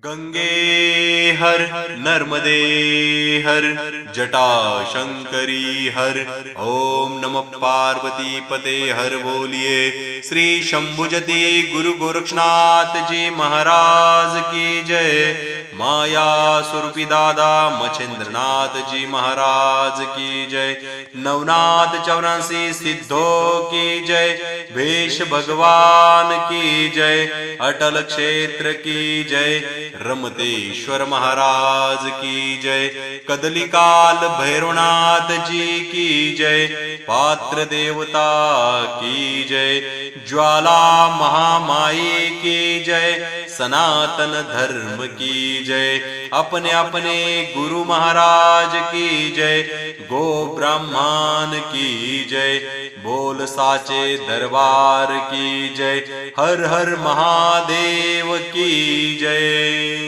गंगे हर नर्मदे हर जटाशंकरी हर। ओम नमः पार्वती पते हर। बोलिए श्री शंभुजती गुरु गोरक्षनाथ जी महाराज की जय। माया स्वरूपी दादा मच्छिंद्रनाथ जी महाराज की जय। नवनाथ 84 सिद्धों की जय। भेष भगवान की जय। अटल क्षेत्र की जय। रमतेश्वर महाराज की जय। कदलिकाल भैरवनाथ जी की जय। पात्र देवता की जय। ज्वाला महामाई की जय। सनातन धर्म की जय। अपने अपने गुरु महाराज की जय। गो ब्राह्मण की जय। बोल साचे दरबार की जय। हर हर महादेव की जय।